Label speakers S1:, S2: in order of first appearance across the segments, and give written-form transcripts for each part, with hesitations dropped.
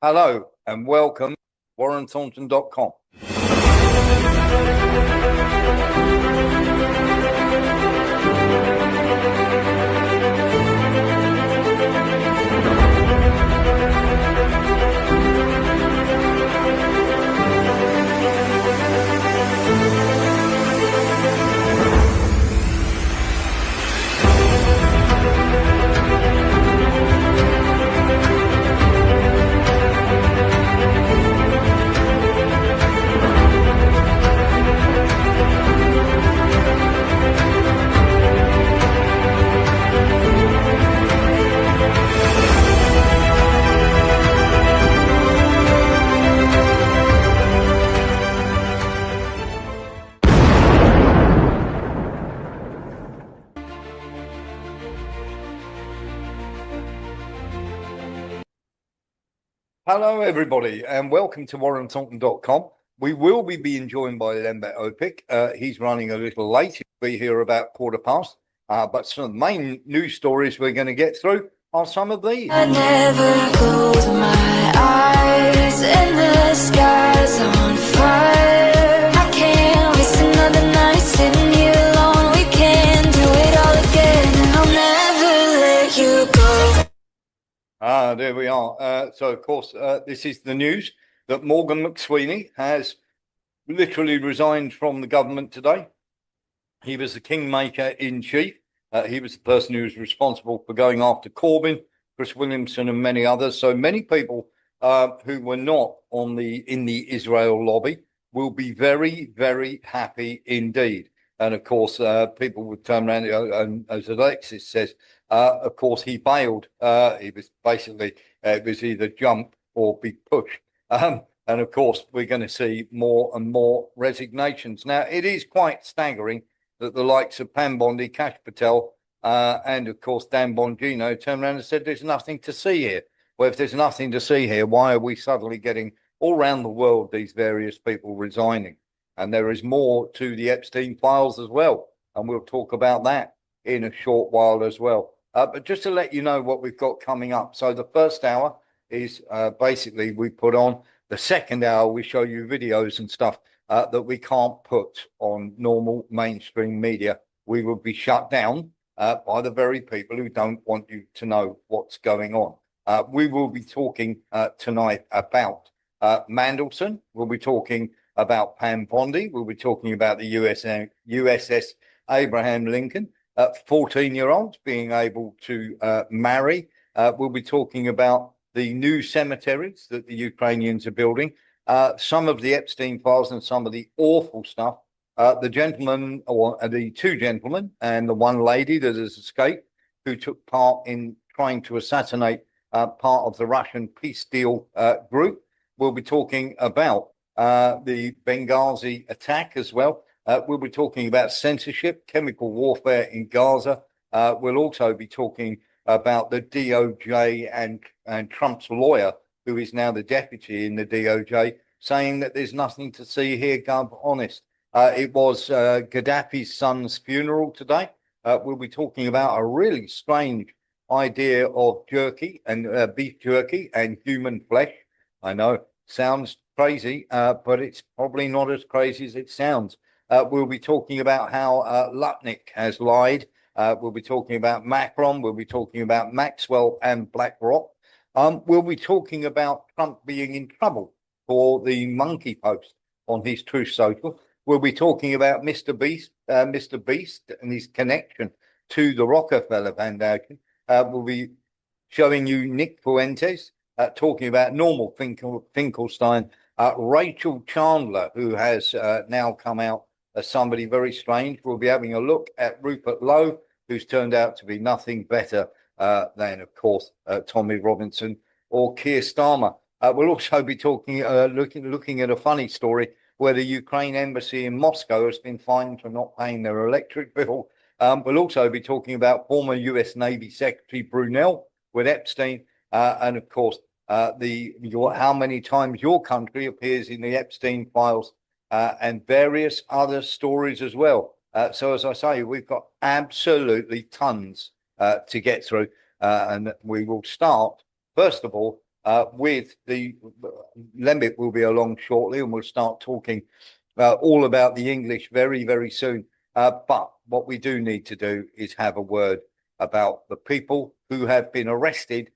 S1: Hello and welcome to WarrenThornton.com. Hello, everybody, and welcome to WarrenThornton.com. We will be being joined by Lembet Opik. He's running a little late. He'll be here about 15:15. But some of the main news stories we're going to get through are some of these.
S2: I never close my eyes, and the sky's on fire. I can't waste another night sitting here alone. We can do it all again, and I'll never let you go.
S1: There we are. So, of course, this is the news that Morgan McSweeney has literally resigned from the government today. He was the kingmaker in chief. He was the person who was responsible for going after Corbyn, Chris Williamson, and many others. So many people who were not in the Israel lobby will be very, very happy indeed. And of course, people would turn around, and as Alexis says, of course, he bailed. He was basically, it was either jump or be pushed. And of course, we're going to see more and more resignations. Now, it is quite staggering that the likes of Pam Bondi, Kash Patel, and of course, Dan Bongino turned around and said, there's nothing to see here. Well, if there's nothing to see here, why are we suddenly getting all around the world these various people resigning? And there is more to the Epstein files as well. And we'll talk about that in a short while as well. But just to let you know what we've got coming up. So the first hour is basically we put on. The second hour, we show you videos and stuff that we can't put on normal mainstream media. We will be shut down by the very people who don't want you to know what's going on. We will be talking tonight about Mandelson. We'll be talking about Pam Bondi. We'll be talking about the USS Abraham Lincoln. 14-year-olds being able to marry. We'll be talking about the new cemeteries that the Ukrainians are building, some of the Epstein files and some of the awful stuff. The gentleman, or the two gentlemen and the one lady that has escaped, who took part in trying to assassinate part of the Russian peace deal group. We'll be talking about the Benghazi attack as well. We'll be talking about censorship, chemical warfare in Gaza. We'll also be talking about the DOJ and Trump's lawyer, who is now the deputy in the DOJ, saying that there's nothing to see here, Gov, honest. It was Gaddafi's son's funeral today. We'll be talking about a really strange idea of jerky and beef jerky and human flesh. I know, sounds crazy, but it's probably not as crazy as it sounds. We'll be talking about how Lutnick has lied. We'll be talking about Macron. We'll be talking about Maxwell and BlackRock. We'll be talking about Trump being in trouble for the monkey post on his Truth Social. We'll be talking about Mr. Beast and his connection to the Rockefeller Foundation. We'll be showing you Nick Fuentes talking about Normal Finkelstein, Rachel Chandler, who has now come out as somebody very strange. We'll be having a look at Rupert Lowe, who's turned out to be nothing better than, of course, Tommy Robinson or Keir Starmer. We'll also be talking, looking at a funny story where the Ukraine embassy in Moscow has been fined for not paying their electric bill. We'll also be talking about former US Navy Secretary Brunel with Epstein, and of course, how many times your country appears in the Epstein files, and various other stories as well. So as I say, we've got absolutely tons to get through, and we will start first of all with the Lembit will be along shortly, and we'll start talking all about the English very, very soon. But what we do need to do is have a word about the people who have been arrested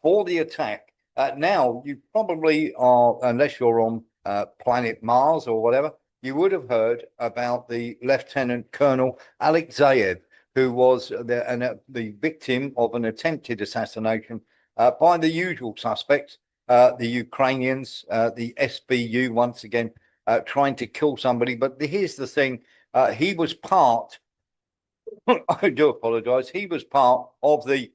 S1: for the attack. Now, you probably are, unless you're on planet Mars or whatever, you would have heard about the Lieutenant Colonel Alexeyev, who was the victim of an attempted assassination by the usual suspects, the Ukrainians, the SBU, once again, trying to kill somebody. But here's the thing, he was part, I do apologize, he was part of the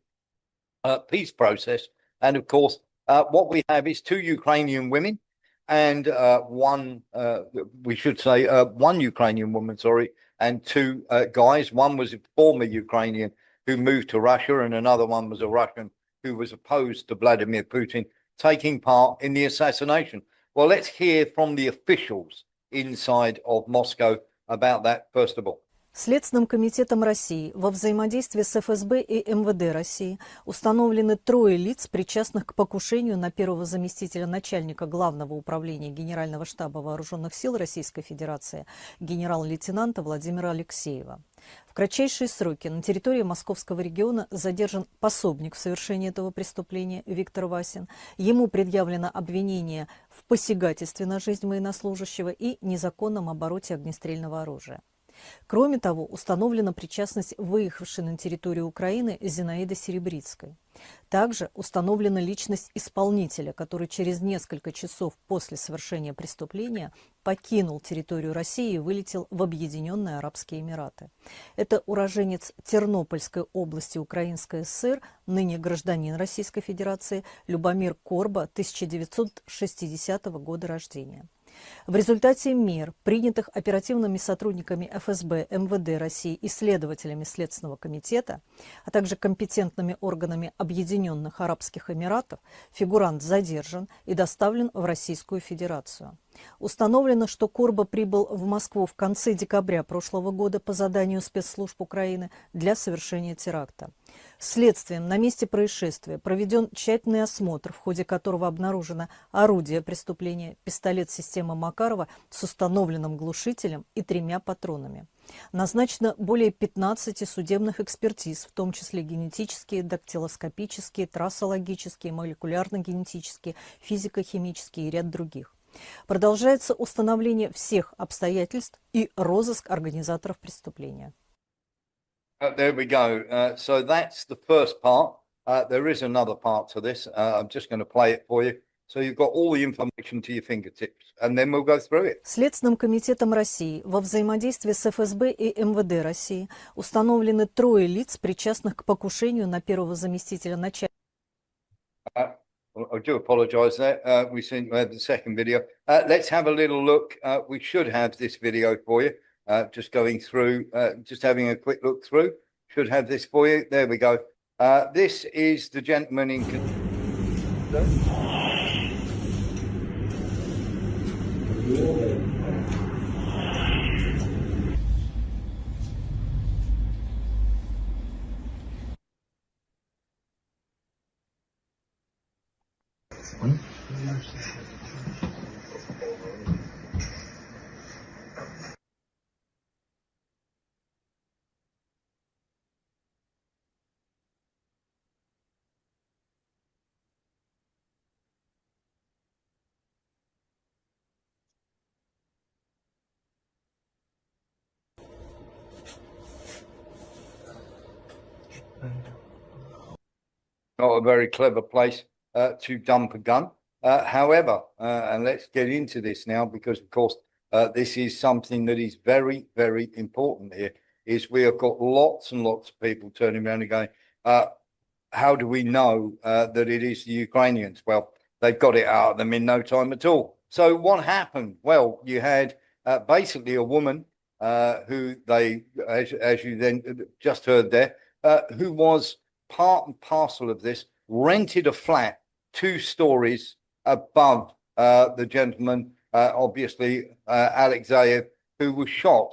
S1: peace process. And of course, what we have is two Ukrainian women and one Ukrainian woman, sorry, and two guys. One was a former Ukrainian who moved to Russia, and another one was a Russian who was opposed to Vladimir Putin, taking part in the assassination. Well, let's hear from the officials inside of Moscow about that, first of all.
S3: Следственным комитетом России во взаимодействии с ФСБ и МВД России установлены трое лиц, причастных к покушению на первого заместителя начальника Главного управления Генерального штаба Вооруженных сил Российской Федерации генерал-лейтенанта Владимира Алексеева. В кратчайшие сроки на территории Московского региона задержан пособник в совершении этого преступления Виктор Васин. Ему предъявлено обвинение в посягательстве на жизнь военнослужащего и незаконном обороте огнестрельного оружия. Кроме того, установлена причастность выехавшей на территорию Украины Зинаиды Серебрицкой. Также установлена личность исполнителя, который через несколько часов после совершения преступления покинул территорию России и вылетел в Объединенные Арабские Эмираты. Это уроженец Тернопольской области Украинской ССР, ныне гражданин Российской Федерации, Любомир Корба, 1960 года рождения. В результате мер, принятых оперативными сотрудниками ФСБ, МВД России и следователями Следственного комитета, а также компетентными органами Объединенных Арабских Эмиратов, фигурант задержан и доставлен в Российскую Федерацию. Установлено, что Корба прибыл в Москву в конце декабря прошлого года по заданию спецслужб Украины для совершения теракта. Следствием на месте происшествия проведен тщательный осмотр, в ходе которого обнаружено орудие преступления, пистолет системы Макарова с установленным глушителем и 3 патронами. Назначено более 15 судебных экспертиз, в том числе генетические, дактилоскопические, трассологические, молекулярно-генетические, физико-химические и ряд других. Продолжается установление всех обстоятельств и розыск организаторов преступления.
S1: There we go. So that's the first part. There is another part to this. I'm just going to play it for you. So you've got all the information to your fingertips, and then we'll go through it.
S3: Следственным комитетом России во взаимодействии с ФСБ и МВД России установлены трое лиц, причастных к покушению на первого заместителя начальника.
S1: I do apologise there. We had the second video. Let's have a little look. We should have this video for you. Just going through, just having a quick look through. Should have this for you. There we go. This is the gentleman in. Not a very clever place to dump a gun. However, and let's get into this now, because of course this is something that is very, very important here, is we have got lots and lots of people turning around and going, how do we know that it is the Ukrainians? Well, they've got it out of them in no time at all. So what happened? Well, you had basically a woman who they, as you then just heard there, who was part and parcel of this, rented a flat 2 stories above the gentleman, obviously Alexeyev, who was shot.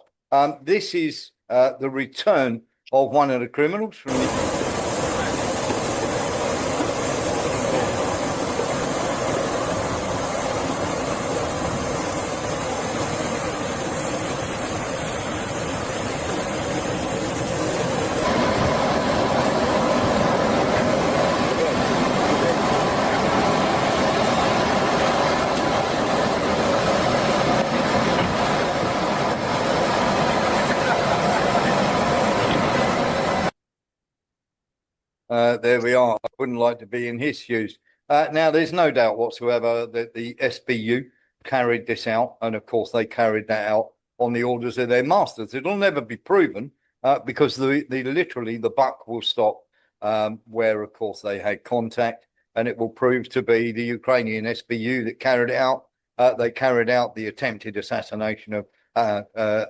S1: This is the return of one of the criminals from the... there we are. I wouldn't like to be in his shoes. Now, there's no doubt whatsoever that the SBU carried this out, and of course they carried that out on the orders of their masters. It'll never be proven because the literally the buck will stop where, of course, they had contact, and it will prove to be the Ukrainian SBU that carried it out. They carried out the attempted assassination of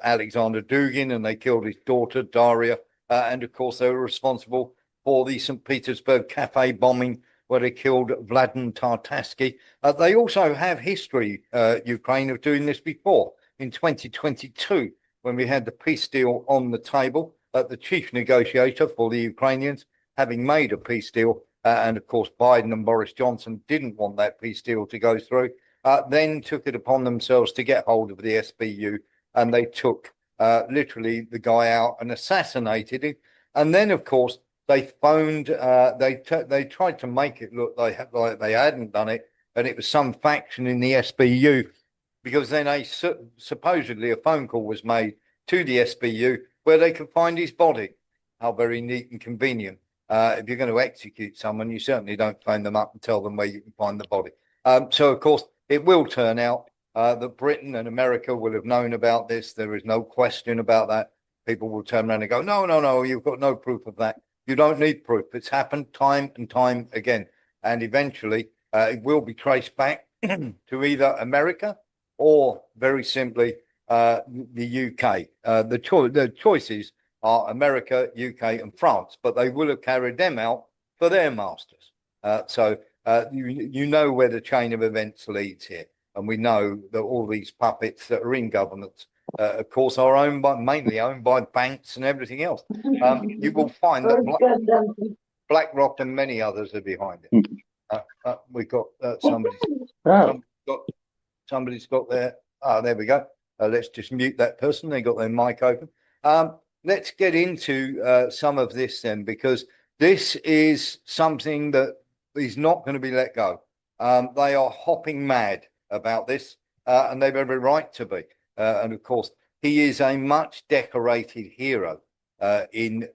S1: Alexander Dugin, and they killed his daughter Daria, and of course they were responsible for the St. Petersburg cafe bombing, where they killed Vladimir Tartarsky. They also have history, Ukraine, of doing this before. In 2022, when we had the peace deal on the table, the chief negotiator for the Ukrainians, having made a peace deal, and of course Biden and Boris Johnson didn't want that peace deal to go through, then took it upon themselves to get hold of the SBU, and they took literally the guy out and assassinated him. And then, of course, they phoned. They tried to make it look like they hadn't done it, and it was some faction in the SBU, because then supposedly a phone call was made to the SBU where they could find his body. How very neat and convenient. If you're going to execute someone, you certainly don't phone them up and tell them where you can find the body. So, of course, it will turn out that Britain and America will have known about this. There is no question about that. People will turn around and go, no, no, no, you've got no proof of that. You don't need proof. It's happened time and time again. And eventually it will be traced back to either America or, very simply, the UK. The choices are America, UK, and France, but they will have carried them out for their masters. So you know where the chain of events leads here. And we know that all these puppets that are in governments, of course, are mainly owned by banks and everything else. You will find that BlackRock and many others are behind it. We've got somebody's got their. There we go. Let's just mute that person. They got their mic open. Let's get into some of this then, because this is something that is not going to be let go. They are hopping mad about this, and they've every right to be. And of course, he is a much decorated hero in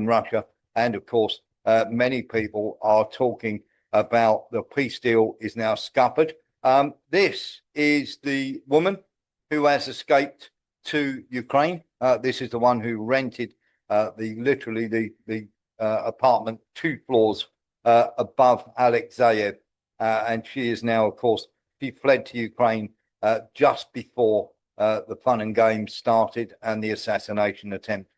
S1: Russia, and of course, many people are talking about the peace deal is now scuppered. This is the woman who has escaped to Ukraine. This is the one who rented the apartment 2 floors above Alexeyev, and she is now, of course, she fled to Ukraine just before the fun and games started and the assassination attempt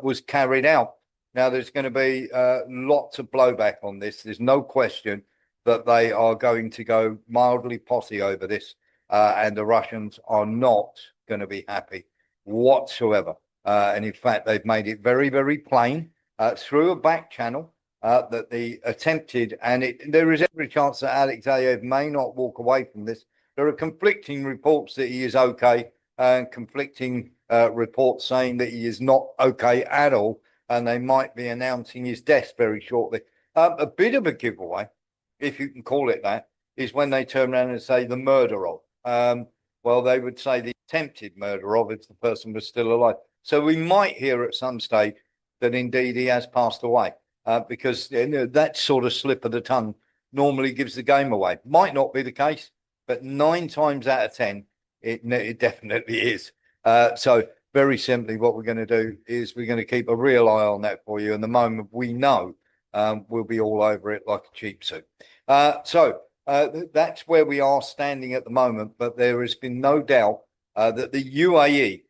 S1: was carried out. Now, there's going to be lots of blowback on this. There's no question that they are going to go mildly posse over this, and the Russians are not going to be happy whatsoever. And in fact, they've made it very, very plain through a back channel that the attempted, and there is every chance that Alexeyev may not walk away from this. There are conflicting reports that he is okay, and conflicting reports saying that he is not okay at all, and they might be announcing his death very shortly. A bit of a giveaway, if you can call it that, is when they turn around and say the murder of. Well, they would say the attempted murder of if the person was still alive. So we might hear at some stage that indeed he has passed away, because that sort of slip of the tongue normally gives the game away. Might not be the case, but 9 times out of 10, it definitely is. So very simply, what we're going to do is we're going to keep a real eye on that for you. And the moment we know, we'll be all over it like a cheap suit. So that's where we are standing at the moment. But there has been no doubt that the UAE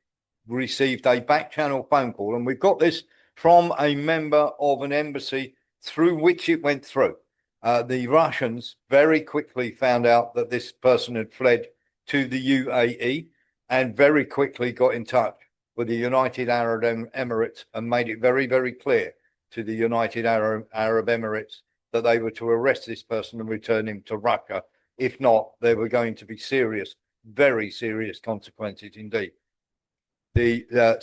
S1: received a back channel phone call. And we've got this from a member of an embassy through which it went through. The Russians very quickly found out that this person had fled to the UAE and very quickly got in touch with the United Arab Emirates and made it very, very clear to the United Arab Emirates that they were to arrest this person and return him to Russia. If not, there were going to be serious, very serious consequences indeed.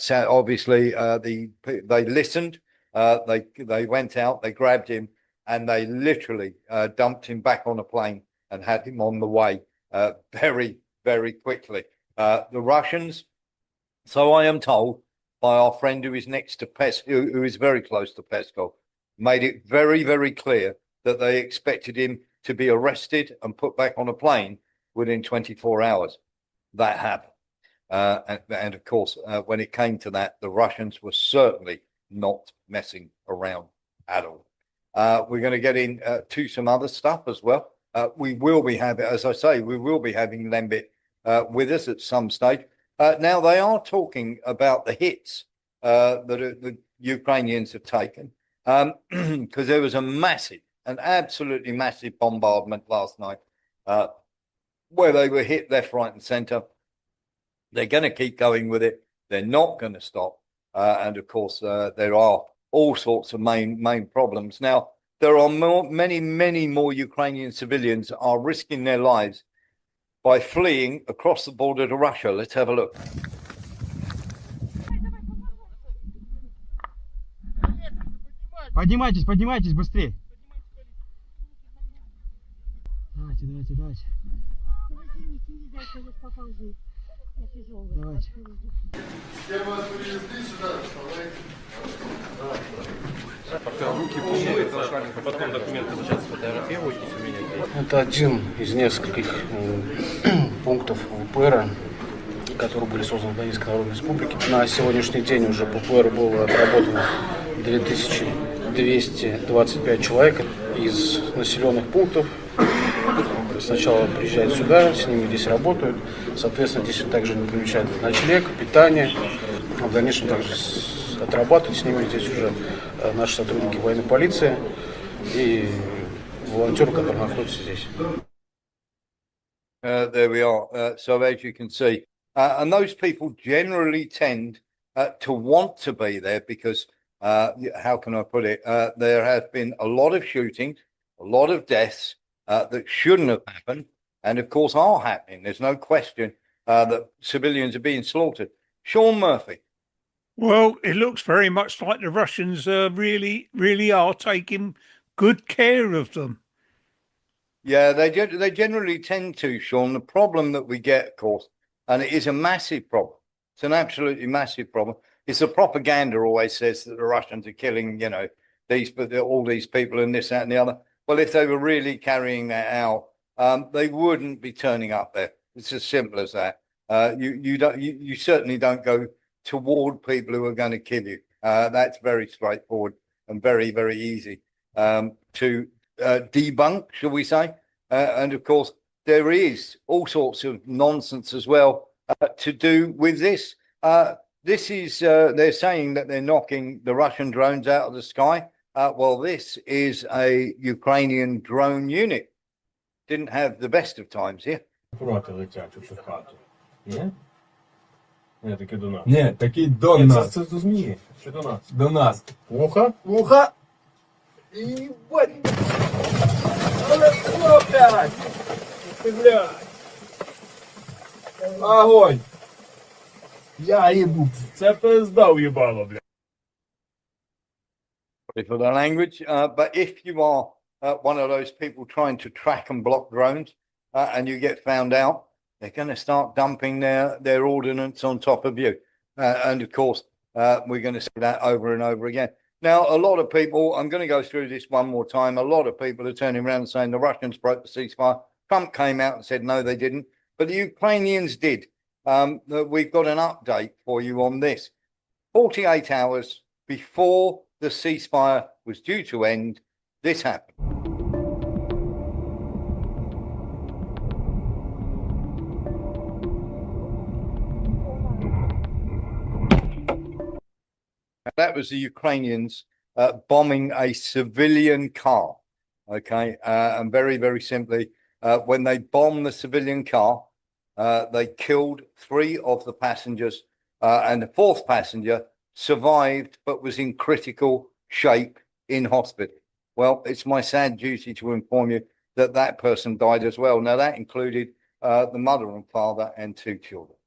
S1: Obviously, they listened. They went out. They grabbed him, and they literally dumped him back on a plane and had him on the way very, very quickly. The Russians, so I am told by our friend who is next to who is very close to Peskov, made it very, very clear that they expected him to be arrested and put back on a plane within 24 hours. That happened. And of course, when it came to that, the Russians were certainly not messing around at all. We're going to get in to some other stuff as well. We will be having, as I say, we will be having Lembit with us at some stage. Now, they are talking about the hits that the Ukrainians have taken because there was an absolutely massive bombardment last night where they were hit left, right, and centre. They're going to keep going with it. They're not going to stop. And of course, there are all sorts of main problems. Now, there are many more Ukrainian civilians are risking their lives by fleeing across the border to Russia. Let's have a look.
S4: Поднимайтесь, поднимайтесь быстрее. Давайте. Давайте.
S5: Пока руки помоют, потом документы сейчас сфотографируйтесь у меня.
S4: Это один из нескольких пунктов ВПР, которые были созданы в Донецкой Народной Республике. На сегодняшний день уже по ВПР было отработано 2225 человек из населенных пунктов. Сначала приезжают сюда, с ними здесь работают. Соответственно, здесь также получают ночлег, питание. В дальнейшем также отрабатывают с ними здесь уже наши сотрудники военной полиции и волонтеры, которые находятся здесь.
S1: There we are. So as you can see, and those people generally tend to want to be there because, how can I put it? There have been a lot of shootings, a lot of deaths that shouldn't have happened, and of course are happening. There's no question that civilians are being slaughtered. Sean Murphy.
S6: Well, it looks very much like the Russians really are taking good care of them.
S1: Yeah, they generally tend to, Sean. The problem that we get, of course, and it is a massive problem. It's an absolutely massive problem. It's the propaganda always says that the Russians are killing, all these people and this, that, and the other. Well, if they were really carrying that out, they wouldn't be turning up there. It's as simple as that. You certainly don't go toward people who are going to kill you. That's very straightforward and very, very easy to debunk, shall we say? And of course, there is all sorts of nonsense as well to do with this. This is they're saying that they're knocking the Russian drones out of the sky. Well, this is a Ukrainian drone unit. Didn't have the best of times here.
S7: Проти летять у цю хату. Ні? Ні, таки до нас.
S8: Ні, такий до
S7: Ні,
S8: нас.
S7: це зрозуміє. Що до нас?
S8: До нас.
S7: Вуха?
S8: Вуха! І бать! Але хлопець! Блядь! Огонь! Я їбу.
S7: Це пизда уїбало, блядь.
S1: For the language, but if you are one of those people trying to track and block drones and you get found out, they're going to start dumping their ordnance on top of you. And of course, we're going to see that over and over again. Now, a lot of people, I'm going to go through this one more time. A lot of people are turning around and saying the Russians broke the ceasefire. Trump came out and said, no, they didn't. But the Ukrainians did. We've got an update for you on this. 48 hours before the ceasefire was due to end, this happened. That was the Ukrainians bombing a civilian car. Okay, and very, very simply, when they bombed the civilian car, they killed 3 of the passengers, and the 4th passenger survived but was in critical shape in hospital. Well, it's my sad duty to inform you that that person died as well. Now, that included the mother and father and 2 children.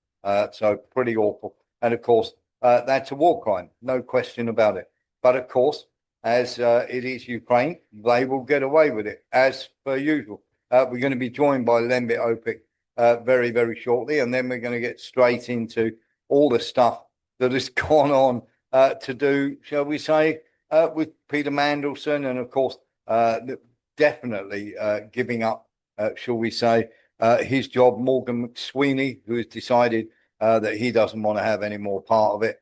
S1: So pretty awful. And of course, that's a war crime, no question about it. But of course, as it is Ukraine, they will get away with it, as per usual. We're going to be joined by Lembit Opik very, very shortly, and then we're going to get straight into all the stuff that has gone on to do, shall we say, with Peter Mandelson, and of course, definitely giving up, shall we say, his job. Morgan McSweeney, who has decided that he doesn't want to have any more part of it.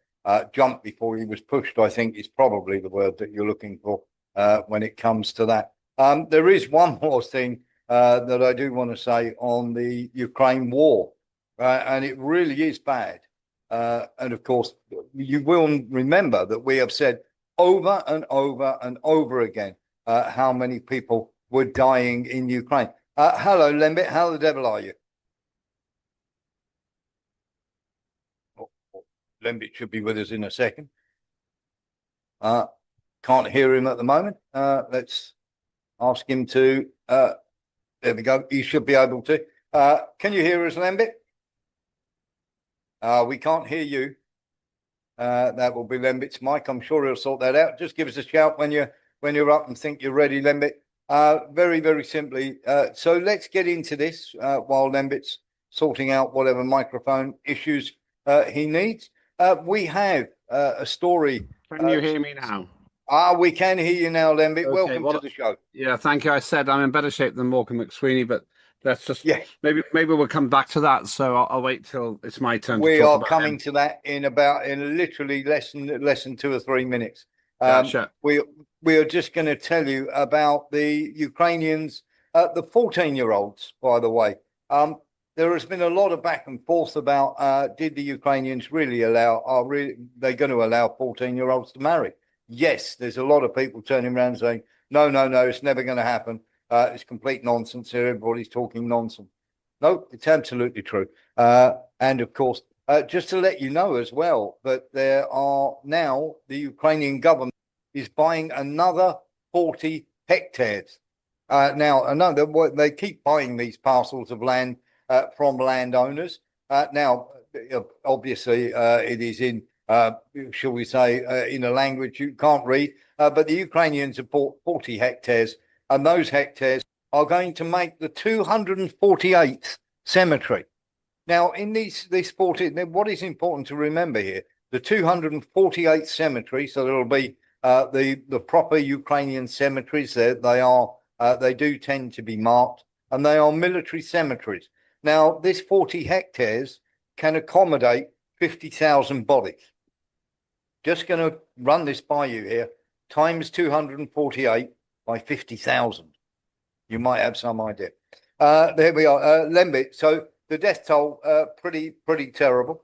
S1: Jumped before he was pushed, I think, is probably the word that you're looking for when it comes to that. There is one more thing that I do want to say on the Ukraine war, and it really is bad. And of course, you will remember that we have said over and over and over again how many people were dying in Ukraine. Hello, Lembit. How the devil are you? Lembit should be with us in a second. Can't hear him at the moment. Let's ask him to. There we go. He should be able to. Can you hear us, Lembit? We can't hear you. That will be Lembit's mic. I'm sure he'll sort that out. Just give us a shout when you're up and think you're ready, Lembit. Very, very simply. So let's get into this while Lembit's sorting out whatever microphone issues he needs. We have a story.
S9: Can you hear me now?
S1: We can hear you now, Lembit.
S9: Okay,
S1: Welcome to the show.
S9: Yeah, thank you. I said I'm in better shape than Morgan McSweeney, but let's just maybe we'll come back to that. So I'll wait till it's my turn.
S1: We
S9: to talk
S1: are
S9: about
S1: coming
S9: him.
S1: to that in literally less than 2 or 3 minutes.
S9: Gotcha.
S1: We are just going to tell you about the Ukrainians, the 14-year-olds, by the way. There has been a lot of back and forth about did the Ukrainians really are they going to allow 14-year-olds to marry? Yes, there's a lot of people turning around saying, no, it's never going to happen. It's complete nonsense here. Everybody's talking nonsense. No, it's absolutely true. And of course, just to let you know as well, that there are now the Ukrainian government is buying another 40 hectares. Now, they keep buying these parcels of land from landowners. Now, obviously, it is in, shall we say, in a language you can't read, but the Ukrainians have bought 40 hectares, and those hectares are going to make the 248th cemetery. Now, in this 40, what is important to remember here, the 248th cemetery, so there'll be the proper Ukrainian cemeteries. They do tend to be marked, and they are military cemeteries. Now, this 40 hectares can accommodate 50,000 bodies. Just going to run this by you here. Times 248 by 50,000. You might have some idea. There we are, Lembit. So the death toll, pretty terrible.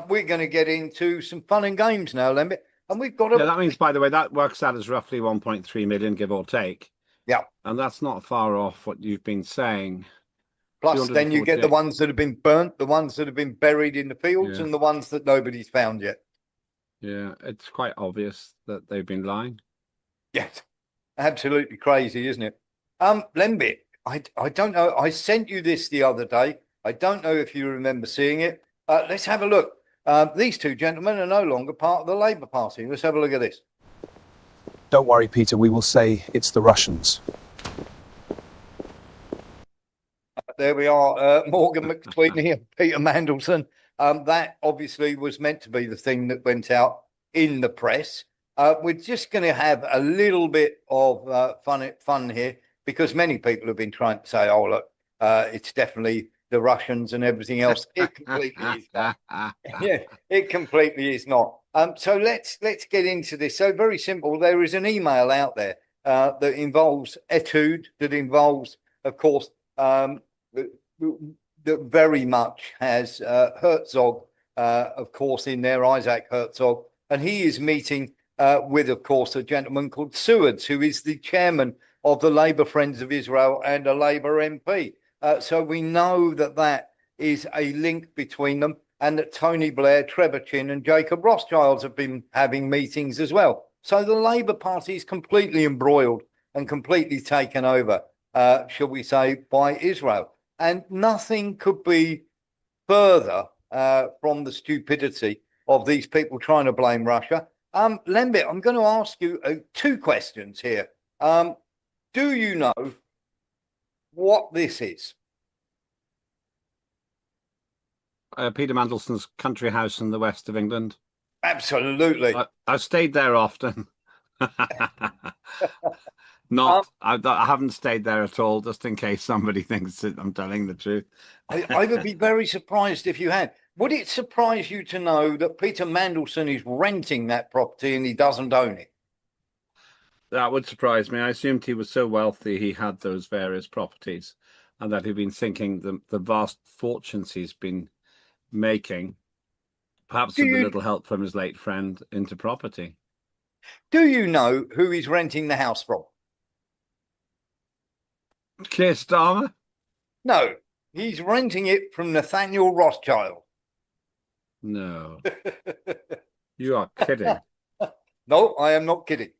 S1: We're going to get into some fun and games now, Lembit. And we've got
S9: that means, by the way, that works out as roughly 1.3 million, give or take.
S1: Yeah.
S9: And that's not far off what you've been saying.
S1: Plus, then you get the ones that have been burnt, the ones that have been buried in the fields, and the ones that nobody's found yet.
S9: Yeah, it's quite obvious that they've been lying.
S1: Yes, absolutely crazy, isn't it? Lembit, I don't know. I sent you this the other day. I don't know if you remember seeing it. Let's have a look. These two gentlemen are no longer part of the Labour Party. Let's have a look at this.
S10: Don't worry, Peter. We will say it's the Russians.
S1: There we are, Morgan McSweeney and Peter Mandelson. That obviously was meant to be the thing that went out in the press. We're just going to have a little bit of fun here, because many people have been trying to say, oh, look, it's definitely the Russians and everything else. It completely is not. Yeah, it completely is not. So let's get into this. So very simple. There is an email out there that involves Etude, that involves, of course, that very much has Herzog, of course, in there, Isaac Herzog, and he is meeting with, of course, a gentleman called Seward, who is the chairman of the Labour Friends of Israel and a Labour MP. So we know that is a link between them, and that Tony Blair, Trevor Chin and Jacob Rothschild have been having meetings as well. So the Labour Party is completely embroiled and completely taken over, shall we say, by Israel. And nothing could be further from the stupidity of these people trying to blame Russia. Lembit, I'm going to ask you 2 questions here. Do you know what this is?
S9: Peter Mandelson's country house in the west of England.
S1: Absolutely.
S9: I've stayed there often. Not, I haven't stayed there at all, just in case somebody thinks that I'm telling the truth.
S1: I would be very surprised if you had. Would it surprise you to know that Peter Mandelson is renting that property and he doesn't own it?
S9: That would surprise me. I assumed he was so wealthy he had those various properties, and that he'd been sinking the vast fortunes he's been making, perhaps with a little help from his late friend, into property.
S1: Do you know who he's renting the house from?
S9: Keir Starmer?
S1: No, he's renting it from Nathaniel Rothschild.
S9: No. You are kidding.
S1: No, I am not kidding.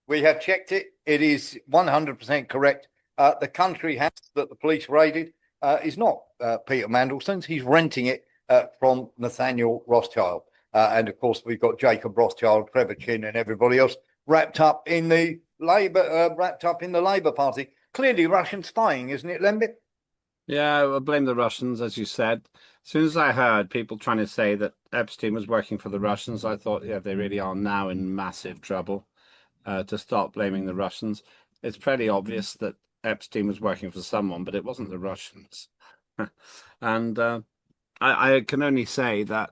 S1: We have checked it. It is 100% correct. The country house that the police raided is not Peter Mandelson's. He's renting it from Nathaniel Rothschild. And of course, we've got Jacob Rothschild, Trevor Chin, and everybody else wrapped up in the Labour Party. Clearly Russian spying, isn't it, Lembit?
S9: Yeah, I blame the Russians, as you said. As soon as I heard people trying to say that Epstein was working for the Russians, I thought, yeah, they really are now in massive trouble. To start blaming the Russians. It's fairly obvious that Epstein was working for someone, but it wasn't the Russians. And I can only say that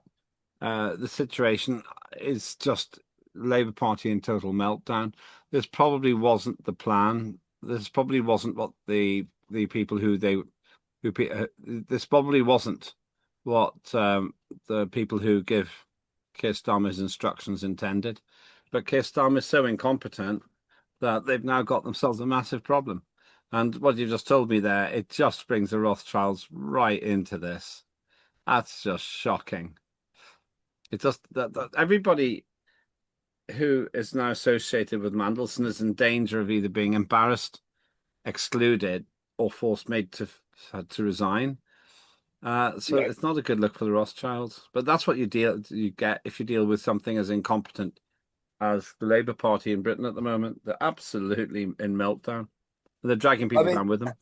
S9: the situation is just Labour Party in total meltdown. This probably wasn't the plan. This probably wasn't what the people this probably wasn't what the people who give Keir Starmer's instructions intended. But Keir Starmer is so incompetent that they've now got themselves a massive problem. And what you just told me there, it just brings the Rothschilds right into this. That's just shocking. It just that everybody who is now associated with Mandelson is in danger of either being embarrassed, excluded, or made to resign. So it's not a good look for the Rothschilds. But that's what you get if you deal with something as incompetent as the Labour Party in Britain at the moment. They're absolutely in meltdown. They're dragging people down with them.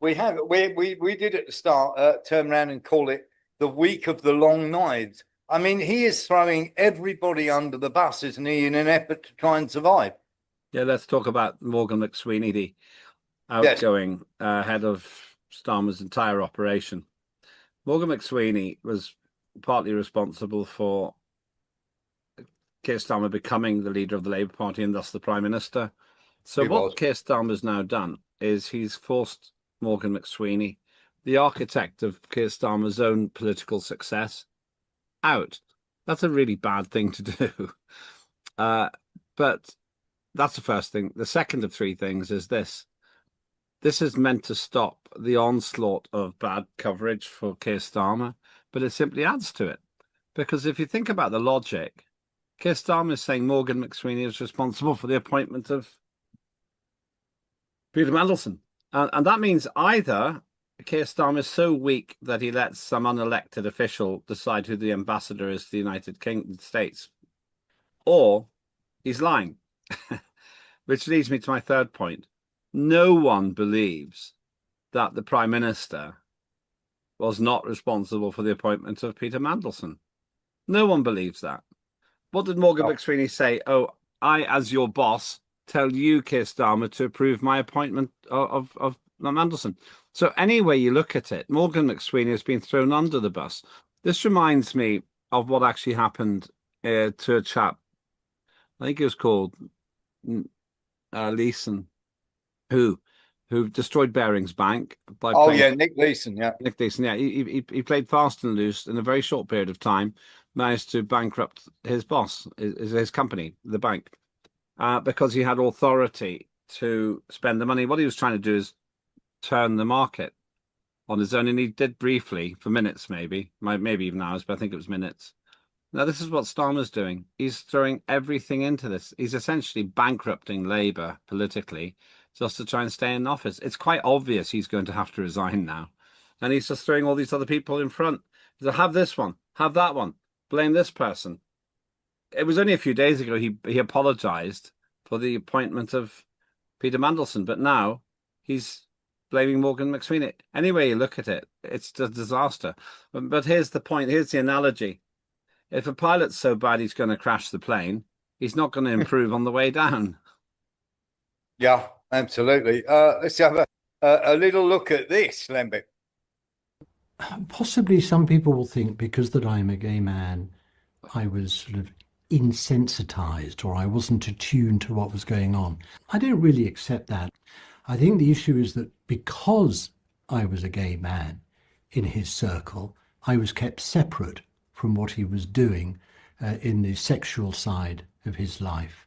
S1: We did at the start turn around and call it the week of the long knives. I mean, he is throwing everybody under the bus, isn't he, in an effort to try and survive?
S9: Yeah, let's talk about Morgan McSweeney, the outgoing head of Starmer's entire operation. Morgan McSweeney was partly responsible for Keir Starmer becoming the leader of the Labour Party and thus the Prime Minister. So what Keir Starmer's now done is he's forced Morgan McSweeney, the architect of Keir Starmer's own political success, out. That's a really bad thing to do. But that's the first thing. The second of three things is this. This is meant to stop the onslaught of bad coverage for Keir Starmer, but it simply adds to it. Because if you think about the logic, Keir Starmer is saying Morgan McSweeney is responsible for the appointment of Peter Mandelson. And that means either Keir Starmer is so weak that he lets some unelected official decide who the ambassador is to the United States, or he's lying. Which leads me to my third point. No one believes that the Prime Minister was not responsible for the appointment of Peter Mandelson. No one believes that. What did Morgan McSweeney say? Oh, I, as your boss, tell you, Keir Starmer, to approve my appointment of Mandelson. So any way you look at it, Morgan McSweeney has been thrown under the bus. This reminds me of what actually happened to a chap, I think he was called Leeson, who destroyed Barings Bank by
S1: Nick Leeson,
S9: Nick Leeson, he played fast and loose in a very short period of time, managed to bankrupt his boss, his company, the bank, because he had authority to spend the money. What he was trying to do is turn the market on his own, and he did briefly for minutes, maybe even hours, but I think it was minutes. Now, this is what Starmer's doing. He's throwing everything into this. He's essentially bankrupting Labour politically just to try and stay in office. It's quite obvious he's going to have to resign now. And he's just throwing all these other people in front. So have this one, have that one, blame this person. It was only a few days ago he apologised for the appointment of Peter Mandelson, but now he's blaming Morgan McSweeney. Any way you look at it, it's a disaster. But here's the point, here's the analogy. If a pilot's so bad he's going to crash the plane, he's not going to improve on the way down.
S1: Yeah, absolutely. Let's have a little look at this, Lembit.
S11: Possibly some people will think because that I'm a gay man, I was sort of insensitized or I wasn't attuned to what was going on. I don't really accept that. I think the issue is that because I was a gay man in his circle, I was kept separate from what he was doing in the sexual side of his life.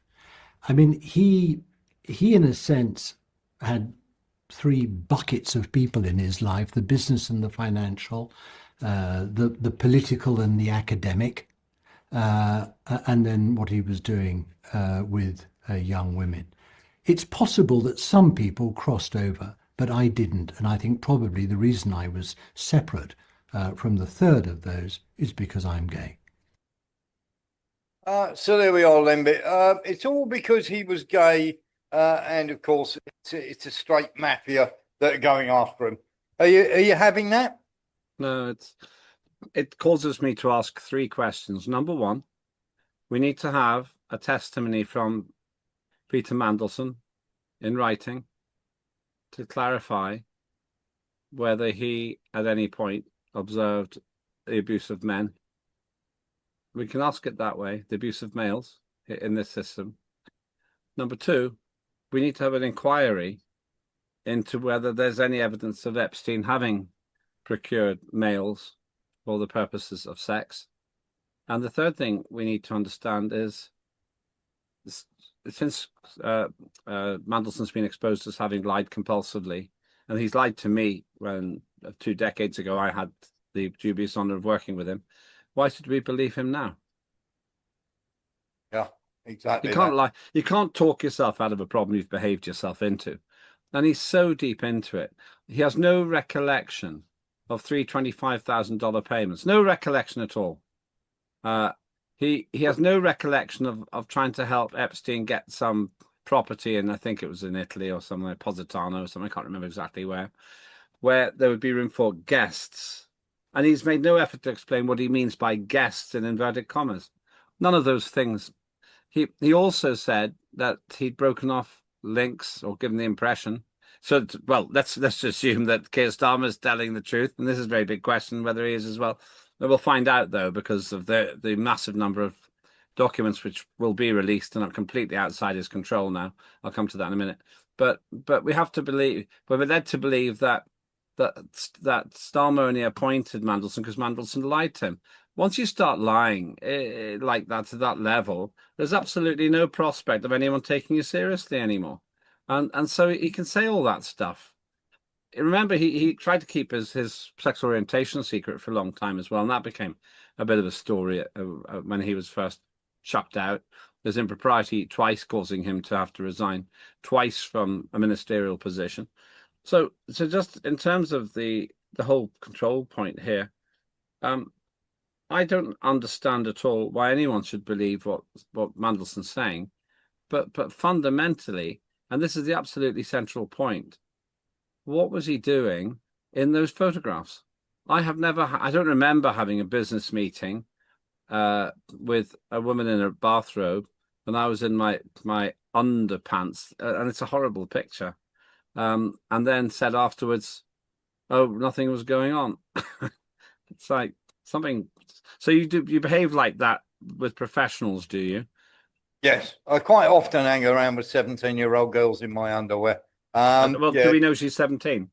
S11: I mean, he in a sense had three buckets of people in his life: the business and the financial, the political and the academic, and then what he was doing with young women. It's possible that some people crossed over, but I didn't. And I think probably the reason I was separate from the third of those is because I'm gay.
S1: So there we are, Lembit. It's all because he was gay, and of course, it's a straight mafia that are going after him. Are you having that?
S9: No, it causes me to ask three questions. Number one, we need to have a testimony from Peter Mandelson in writing to clarify whether he at any point observed the abuse of men. We can ask it that way, the abuse of males in this system. Number two, we need to have an inquiry into whether there's any evidence of Epstein having procured males for the purposes of sex. And the third thing we need to understand is, since Mandelson's been exposed as having lied compulsively, and he's lied to me when 2 decades ago I had the dubious honor of working with him, why should we believe him now?
S1: Yeah, exactly.
S9: You can't lie. You can't talk yourself out of a problem you've behaved yourself into. And he's so deep into it. He has no recollection of three $25,000 payments. No recollection at all. He has no recollection of trying to help Epstein get some property, and I think it was in Italy or somewhere, Positano or something, I can't remember exactly where there would be room for guests. And he's made no effort to explain what he means by guests in inverted commas. None of those things. He also said that he'd broken off links, or given the impression. So, well, let's assume that Keir Starmer is telling the truth, and this is a very big question whether he is as well. We'll find out, though, because of the massive number of documents which will be released and are completely outside his control now. I'll come to that in a minute. But we have to believe, we're led to believe that Starmer only appointed Mandelson because Mandelson lied to him. Once you start lying like that to that level, there's absolutely no prospect of anyone taking you seriously anymore. And so he can say all that stuff. Remember, he tried to keep his sexual orientation secret for a long time as well, and that became a bit of a story when he was first chucked out. There's impropriety twice, causing him to have to resign twice from a ministerial position. So just in terms of the whole control point here, I don't understand at all why anyone should believe what Mandelson's saying, but fundamentally, and this is the absolutely central point, what was he doing in those photographs? I don't remember having a business meeting with a woman in a bathrobe when I was in my underpants, and it's a horrible picture, and then said afterwards, oh, nothing was going on. It's like something. So you behave like that with professionals, do you?
S1: Yes, I quite often hang around with 17-year-old girls in my underwear.
S9: Well,
S1: yeah.
S9: Do we know she's 17?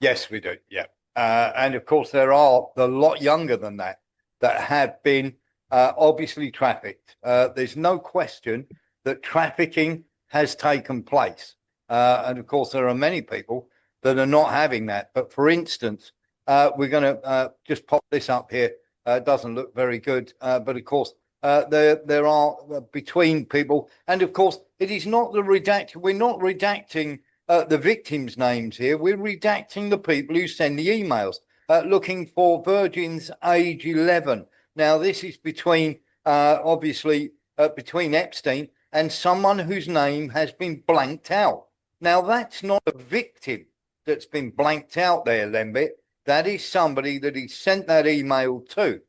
S1: Yes, we do. Yeah. And of course, there are a lot younger than that have been obviously trafficked. There's no question that trafficking has taken place. And of course, there are many people that are not having that. But for instance, we're going to just pop this up here. It doesn't look very good. But of course, there are between people. And of course, it is not the redacted. We're not redacting the victims' names here. We're redacting the people who send the emails looking for virgins age 11. Now, this is between, obviously, between Epstein and someone whose name has been blanked out. Now, that's not a victim that's been blanked out there, Lembit. That is somebody that he sent that email to.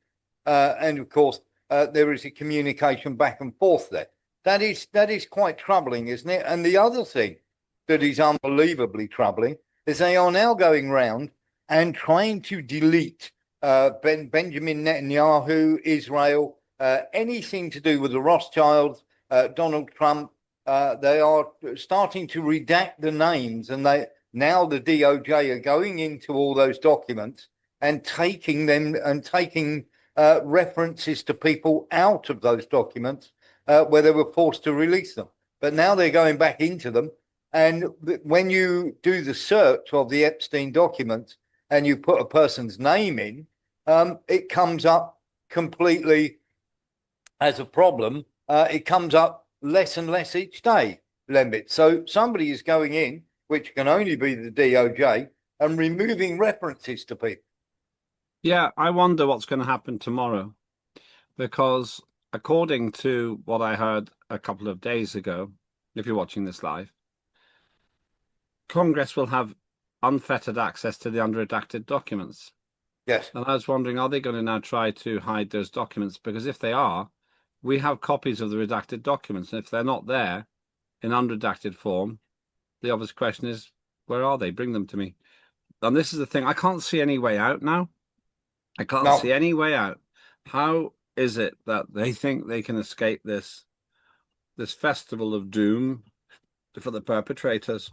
S1: And of course, there is a communication back and forth there. that is quite troubling, isn't it? And the other thing that is unbelievably troubling is they are now going round and trying to delete Benjamin Netanyahu, Israel, anything to do with the Rothschilds, Donald Trump. They are starting to redact the names, and the DOJ are going into all those documents and taking them and taking references to people out of those documents where they were forced to release them. But now they're going back into them. And when you do the search of the Epstein documents and you put a person's name in, it comes up completely as a problem. It comes up less and less each day, Lembit. So somebody is going in, which can only be the DOJ, and removing references to people.
S9: Yeah, I wonder what's going to happen tomorrow, because according to what I heard a couple of days ago, if you're watching this live, Congress will have unfettered access to the unredacted documents.
S1: Yes.
S9: And I was wondering, are they going to now try to hide those documents? Because if they are, we have copies of the redacted documents. And if they're not there in unredacted form, the obvious question is, where are they? Bring them to me. And this is the thing. I can't see any way out now. I can't see any way out. How is it that they think they can escape this festival of doom for the perpetrators?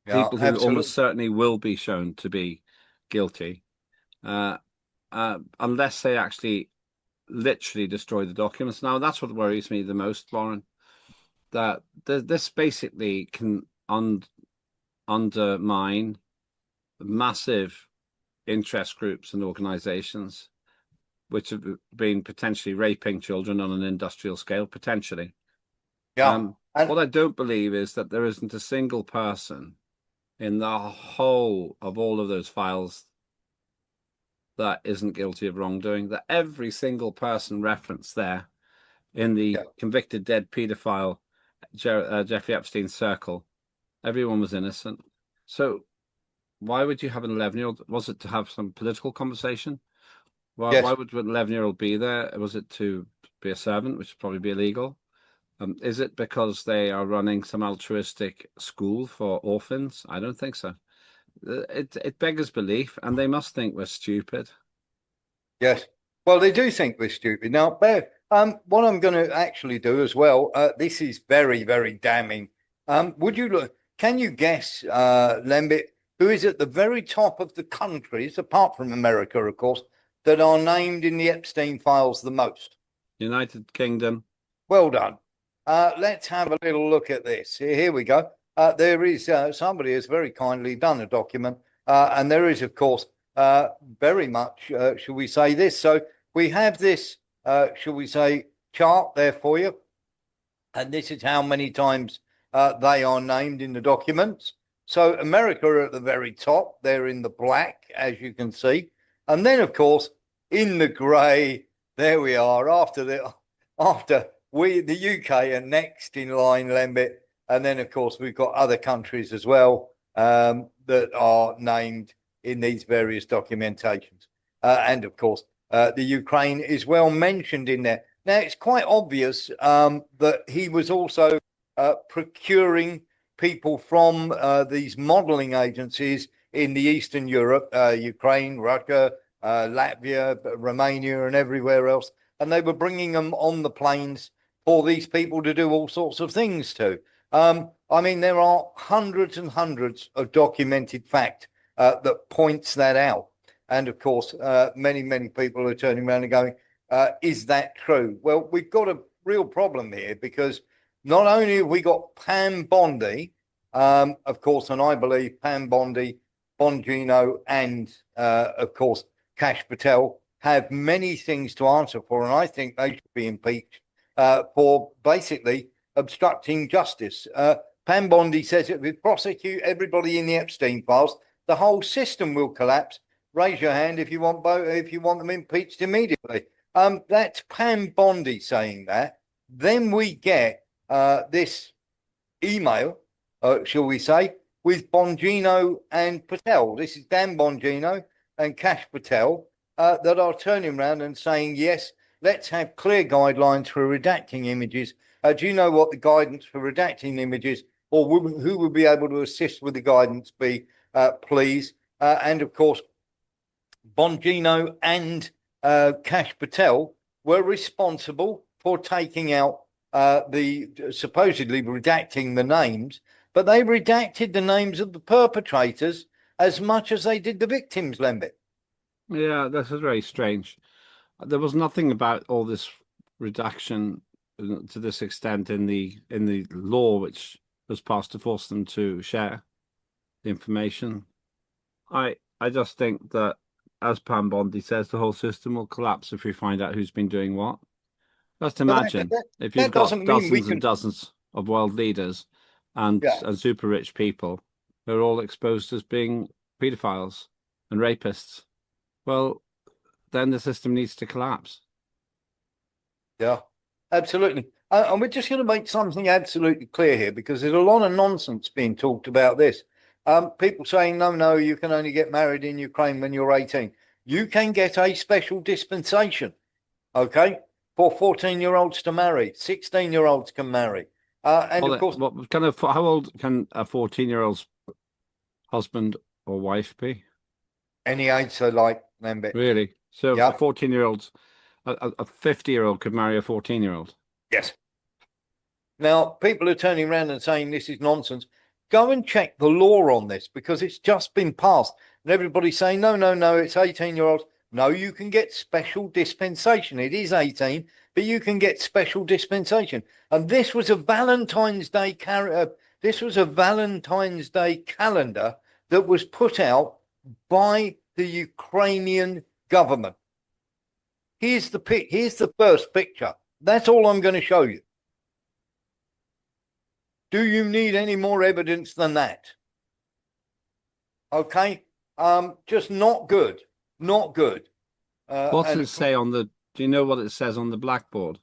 S9: People who almost certainly will be shown to be guilty, unless they actually literally destroy the documents. Now, that's what worries me the most, Lauren, that this basically can undermine massive interest groups and organizations which have been potentially raping children on an industrial scale, potentially.
S1: Yeah.
S9: What I don't believe is that there isn't a single person in the whole of all of those files that isn't guilty of wrongdoing, that every single person referenced there in the convicted dead paedophile Jeffrey Epstein circle, everyone was innocent. So why would you have an 11-year-old? Was it to have some political conversation? Why would an 11-year-old be there? Was it to be a servant, which would probably be illegal? Is it because they are running some altruistic school for orphans? I don't think so. It beggars belief, and they must think we're stupid.
S1: Yes. Well, they do think we're stupid. Now, what I'm going to actually do as well, this is very, very damning. Can you guess, Lembit, who is at the very top of the countries, apart from America, of course, that are named in the Epstein files the most?
S9: United Kingdom.
S1: Well done. Let's have a little look at this. Here we go. There is somebody has very kindly done a document, and there is, of course, very much, shall we say this? So we have this, shall we say, chart there for you, and this is how many times they are named in the documents. So America are at the very top. They're in the black, as you can see, and then, of course, in the grey, there we are. After the UK are next in line, Lembit. And then, of course, we've got other countries as well that are named in these various documentations. And, of course, the Ukraine is well mentioned in there. Now, it's quite obvious that he was also procuring people from these modeling agencies in the Eastern Europe, Ukraine, Russia, Latvia, Romania, and everywhere else. And they were bringing them on the planes for these people to do all sorts of things to. I mean, there are hundreds and hundreds of documented fact that points that out. And of course, many, many people are turning around and going, is that true? Well, we've got a real problem here, because not only have we got Pam Bondi, of course, and I believe Pam Bondi, Bongino, and of course, Kash Patel have many things to answer for. And I think they should be impeached for basically obstructing justice. Pam Bondi says if we prosecute everybody in the Epstein files, the whole system will collapse. Raise your hand if you want them impeached immediately. That's Pam Bondi saying that. Then we get this email, shall we say, with Bongino and Patel. This is Dan Bongino and Kash Patel that are turning around and saying, yes, let's have clear guidelines for redacting images. Do you know what the guidance for redacting images, or who would be able to assist with the guidance be, please? And of course, Bongino and Kash Patel were responsible for taking out the supposedly redacting the names, but they redacted the names of the perpetrators as much as they did the victims, Lembit.
S9: Yeah, this is very strange. There was nothing about all this redaction to this extent in the law which was passed to force them to share the information. I just think that, as Pam Bondi says, the whole system will collapse if we find out who's been doing what. Just imagine if you've got dozens and dozens of world leaders and super rich people who are all exposed as being paedophiles and rapists. Well, then the system needs to collapse.
S1: Yeah, absolutely. And we're just going to make something absolutely clear here, because there's a lot of nonsense being talked about this. People saying, no, you can only get married in Ukraine when you're 18. You can get a special dispensation, okay, for 14-year-olds to marry. 16-year-olds can marry. And of course,
S9: how old can a 14-year-old's husband or wife be?
S1: Any age they like, Lambert.
S9: Really? So a 14-year-old, a 50-year-old could marry a 14-year-old?
S1: Yes. Now, people are turning around and saying this is nonsense. Go and check the law on this, because it's just been passed. And everybody's saying, no, it's 18-year-olds. No, you can get special dispensation. It is 18, but you can get special dispensation. And this was a Valentine's Day calendar that was put out by the Ukrainian government. Here's the first picture. That's all I'm going to show you. Do you need any more evidence than that? Okay. Just not good. Not good.
S9: What's it say on the? Do you know what it says on the blackboard?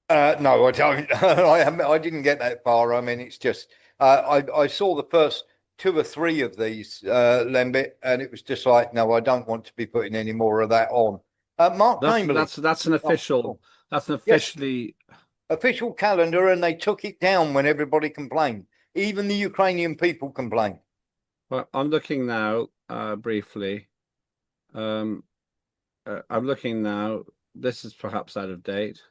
S1: No, I don't. I didn't get that far. I mean, it's just I saw the first 2 or 3 of these, Lembit, and it was just like, no, I don't want to be putting any more of that on. Mark Chamberlain.
S9: That's an official. That's an officially
S1: official calendar, and they took it down when everybody complained. Even the Ukrainian people complained.
S9: Well, I'm looking now briefly. I'm looking now. This is perhaps out of date.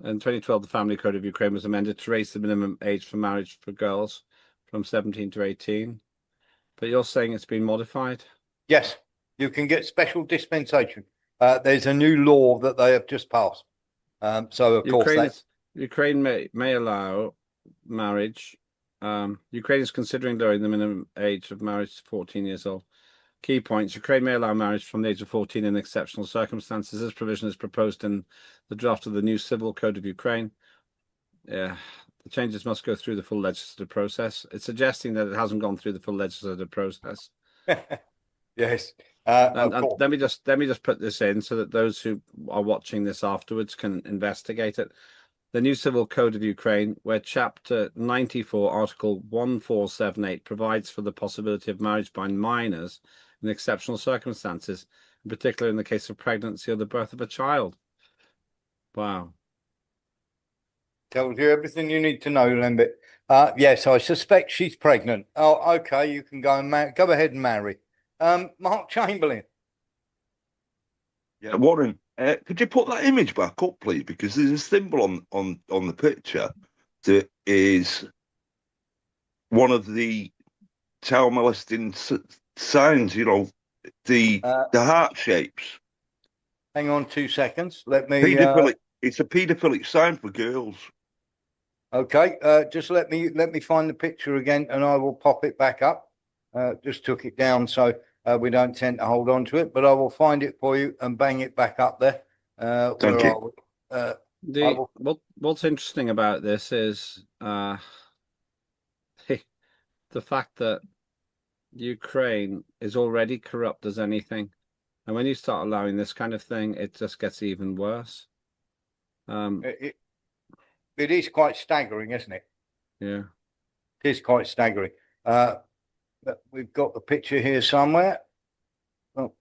S9: In 2012, the Family Code of Ukraine was amended to raise the minimum age for marriage for girls from 17 to 18. But you're saying it's been modified?
S1: Yes, you can get special dispensation. There's a new law that they have just passed. So, of course,
S9: Ukraine may allow marriage. Ukraine is considering lowering the minimum age of marriage to 14 years old. Key points: Ukraine may allow marriage from the age of 14 in exceptional circumstances. This provision is proposed in the draft of the new Civil Code of Ukraine. The changes must go through the full legislative process. It's suggesting that it hasn't gone through the full legislative process.
S1: Yes.
S9: And let me just put this in so that those who are watching this afterwards can investigate it. The new Civil Code of Ukraine, where Chapter 94, Article 1478 provides for the possibility of marriage by minors in exceptional circumstances, in particular in the case of pregnancy or the birth of a child. Wow.
S1: Tells you everything you need to know, Lembit. Yes, I suspect she's pregnant. Oh, okay, you can go and go ahead and marry. Mark Chamberlain.
S12: Yeah, Warren, could you put that image back up, please? Because there's a symbol on the picture that is one of the child molesting signs. You know, the heart shapes.
S1: Hang on 2 seconds. Let me.
S12: It's a paedophilic sign for girls.
S1: Okay, just let me find the picture again, and I will pop it back up. Just took it down, so we don't tend to hold on to it, but I will find it for you and bang it back up there.
S12: Thank you.
S9: What's interesting about this is the fact that Ukraine is already corrupt as anything, and when you start allowing this kind of thing, it just gets even worse.
S1: It is quite staggering, isn't it?
S9: Yeah,
S1: it is quite staggering. We've got the picture here somewhere. I'm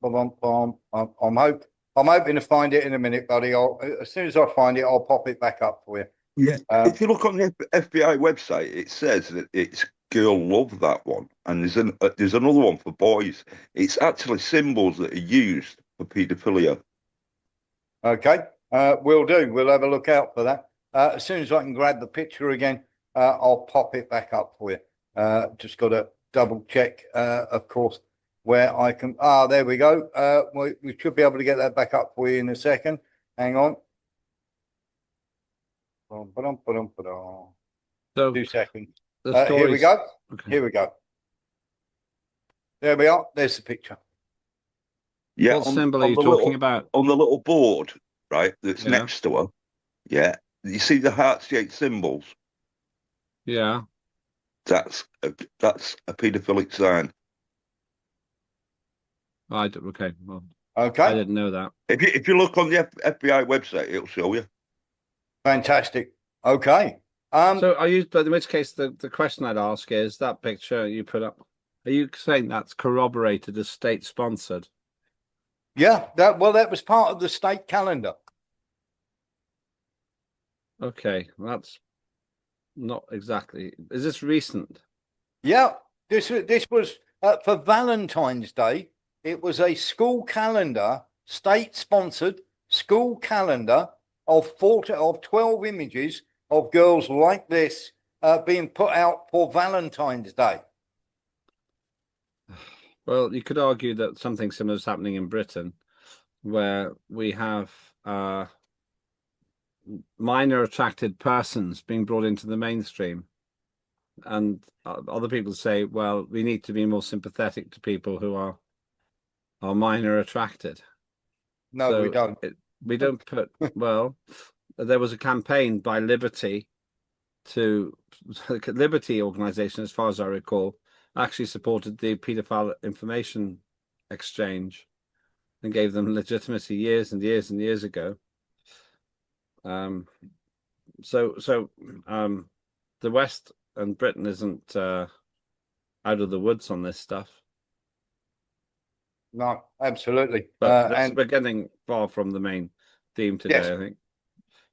S1: I'm hoping to find it in a minute, buddy. As soon as I find it, I'll pop it back up for you.
S12: Yeah. If you look on the FBI website, it says that it's girl love, that one, and there's another one for boys. It's actually symbols that are used for paedophilia.
S1: Okay, will do. We'll have a look out for that. As soon as I can grab the picture again, I'll pop it back up for you. Just got to double check, of course, where I can. There we go. We should be able to get that back up for you in a second. Hang on.
S9: So
S1: 2 seconds.
S9: the
S1: Here we go.
S9: Okay.
S1: Here we go. There we are. There's the picture.
S12: Yeah.
S9: What symbol are you talking about?
S12: On the little board, right, that's
S9: Yeah.
S12: next to her. Yeah. You see the heart-shaped symbols?
S9: Yeah.
S12: That's a paedophilic sign.
S9: Okay. Well,
S1: Okay.
S9: I didn't know that.
S12: If you look on the FBI website, it'll show you.
S1: Fantastic. Okay.
S9: So are you? But in which case, the question I'd ask is that picture you put up. Are you saying that's corroborated as state sponsored?
S1: Yeah. That was part of the state calendar.
S9: Okay, that's not exactly. Is this recent?
S1: Yeah. This was for Valentine's Day. It was a school calendar, state sponsored school calendar of 12 images of girls like this being put out for Valentine's Day.
S9: Well, you could argue that something similar is happening in Britain, where we have minor attracted persons being brought into the mainstream. And other people say, well, we need to be more sympathetic to people who are minor attracted.
S1: No,
S9: So
S1: we don't.
S9: We don't put, well, there was a campaign by Liberty organization, as far as I recall, actually supported the paedophile information exchange and gave them legitimacy years and years and years ago. So the West and Britain isn't out of the woods on this stuff.
S1: No, absolutely.
S9: But we're getting far from the main theme today,
S1: Yes.
S9: I think.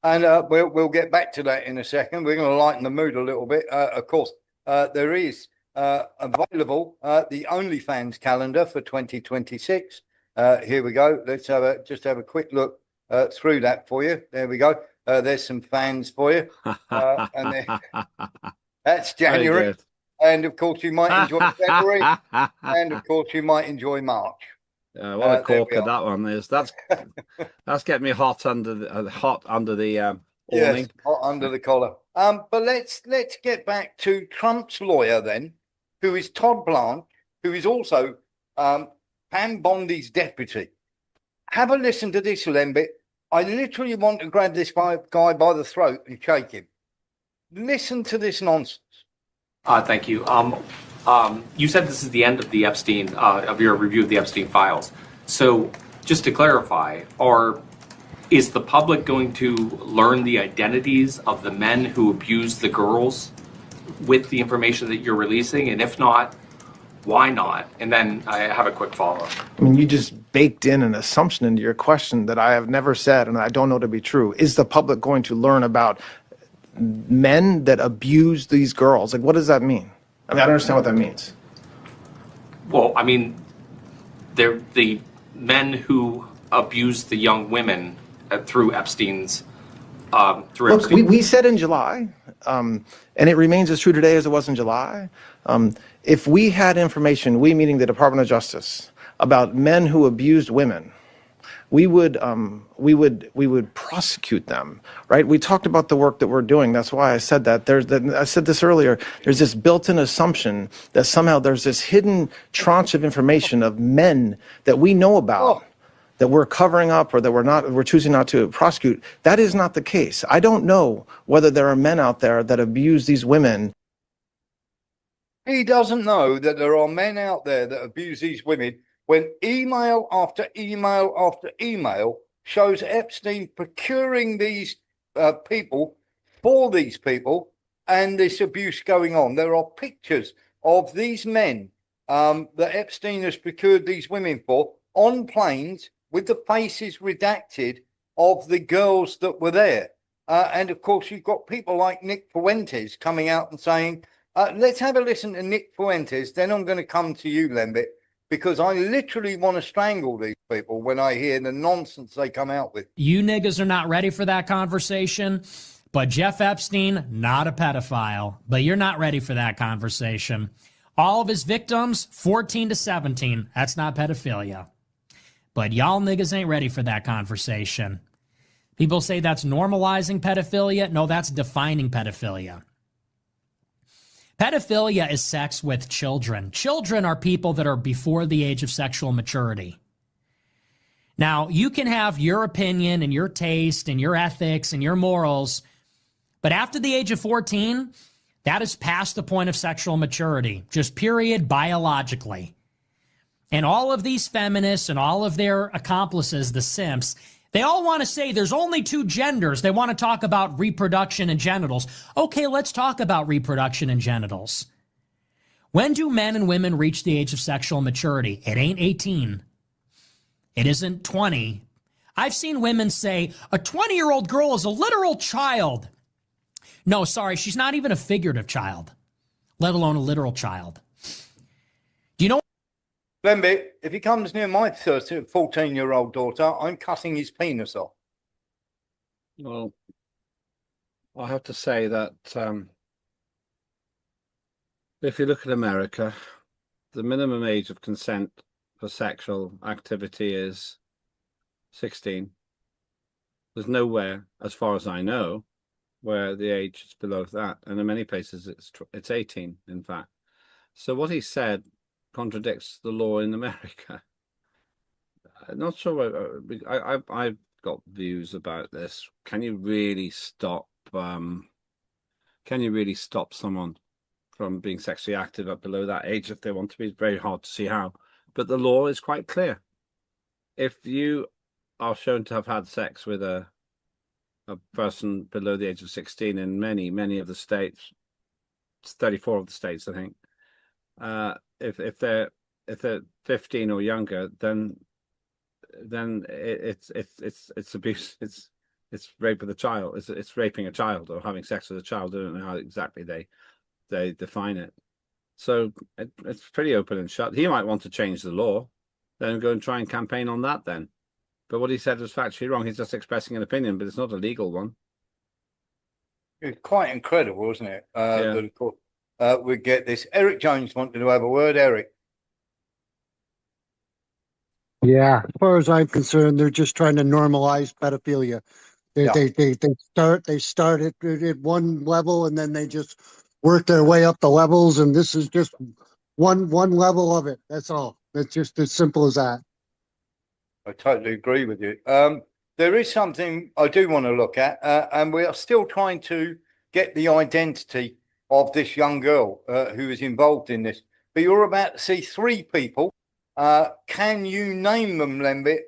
S1: And we'll get back to that in a second. We're going to lighten the mood a little bit. Of course, there is available the OnlyFans calendar for 2026. Here we go. Let's just have a quick look through that for you. There we go. There's some fans for you. And that's January. And of course, you might enjoy February. And of course, you might enjoy March.
S9: What a corker that one is. That's getting me hot under the awning.
S1: Yes, hot under the collar. But let's get back to Trump's lawyer then, who is Todd Blanche, who is also Pam Bondi's deputy. Have a listen to this, Lembit. I literally want to grab this guy by the throat and shake him. Listen to this nonsense.
S13: Thank you. You said this is the end of the Epstein, of your review of the Epstein files. So just to clarify, is the public going to learn the identities of the men who abused the girls with the information that you're releasing? And if not, why not? And then I have a quick follow-up.
S14: I mean, you just baked in an assumption into your question that I have never said and I don't know to be true. Is the public going to learn about men that abuse these girls? Like, what does that mean? I mean, I don't understand what that means.
S13: Well, I mean, they're the men who abused the young women through Epstein's.
S14: Look, we said in July, and it remains as true today as it was in July. If we had information, we meaning the Department of Justice, about men who abused women, we would prosecute them, right? We talked about the work that we're doing. That's why I said that. I said this earlier. There's this built-in assumption that somehow there's this hidden tranche of information of men that we know about that we're covering up or that we're choosing not to prosecute. That is not the case. I don't know whether there are men out there that abuse these women.
S1: He doesn't know that there are men out there that abuse these women when email after email after email shows Epstein procuring these people for these people and this abuse going on. There are pictures of these men that Epstein has procured these women for on planes with the faces redacted of the girls that were there. And of course, you've got people like Nick Fuentes coming out and saying, let's have a listen to Nick Fuentes, then I'm going to come to you, Lembit, because I literally want to strangle these people when I hear the nonsense they come out with.
S15: You niggas are not ready for that conversation, but Jeff Epstein, not a pedophile, but you're not ready for that conversation. All of his victims, 14 to 17, that's not pedophilia. But y'all niggas ain't ready for that conversation. People say that's normalizing pedophilia. No, that's defining pedophilia. Pedophilia is sex with children. Children are people that are before the age of sexual maturity. Now, you can have your opinion and your taste and your ethics and your morals, but after the age of 14, that is past the point of sexual maturity, just period, biologically. And all of these feminists and all of their accomplices, the simps, they all want to say there's only two genders. They want to talk about reproduction and genitals. Okay, let's talk about reproduction and genitals. When do men and women reach the age of sexual maturity? It ain't 18. It isn't 20. I've seen women say a 20-year-old girl is a literal child. No, sorry, she's not even a figurative child, let alone a literal child. Do you know?
S1: Lembit, if he comes near my 14-year-old daughter, I'm cutting his penis off.
S9: Well, I have to say that if you look at America, the minimum age of consent for sexual activity is 16. There's nowhere, as far as I know, where the age is below that, and in many places it's 18, in fact. So what he said contradicts the law in America. I'm not sure. I've got views about this. Can you really stop? Can you really stop someone from being sexually active up below that age if they want to be? It's very hard to see how. But the law is quite clear. If you are shown to have had sex with a person below the age of 16 in many of the states, it's 34 of the states, I think. If they're 15 or younger, then it's abuse. It's rape of the child. It's raping a child or having sex with a child. I don't know how exactly they define it. So it's pretty open and shut. He might want to change the law, then go and try and campaign on that then. But what he said was factually wrong. He's just expressing an opinion, but it's not a legal one.
S1: It's quite incredible, isn't it?
S9: Yeah.
S1: That of course we get this. Eric Jones wanted to have a word. Eric.
S16: Yeah, as far as I'm concerned, they're just trying to normalize pedophilia. They start at one level and then they just work their way up the levels, and this is just one level of it. That's all. It's just as simple as that.
S1: I totally agree with you. There is something I do want to look at, and we are still trying to get the identity of this young girl who is involved in this. But you're about to see three people. Can you name them, Lembit?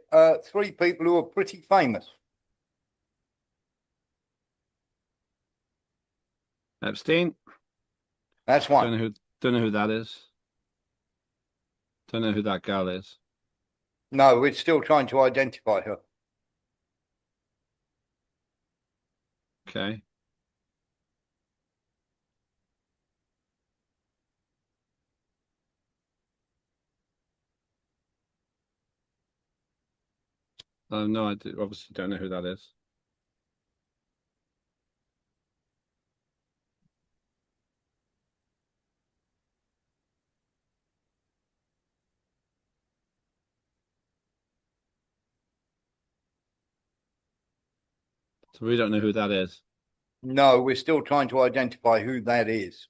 S1: Three people who are pretty famous.
S9: Epstein.
S1: That's one.
S9: Don't know who that is. Don't know who that girl is.
S1: No, we're still trying to identify her.
S9: Okay. No, I obviously don't know who that is. So we don't know who that is.
S1: No, we're still trying to identify who that is.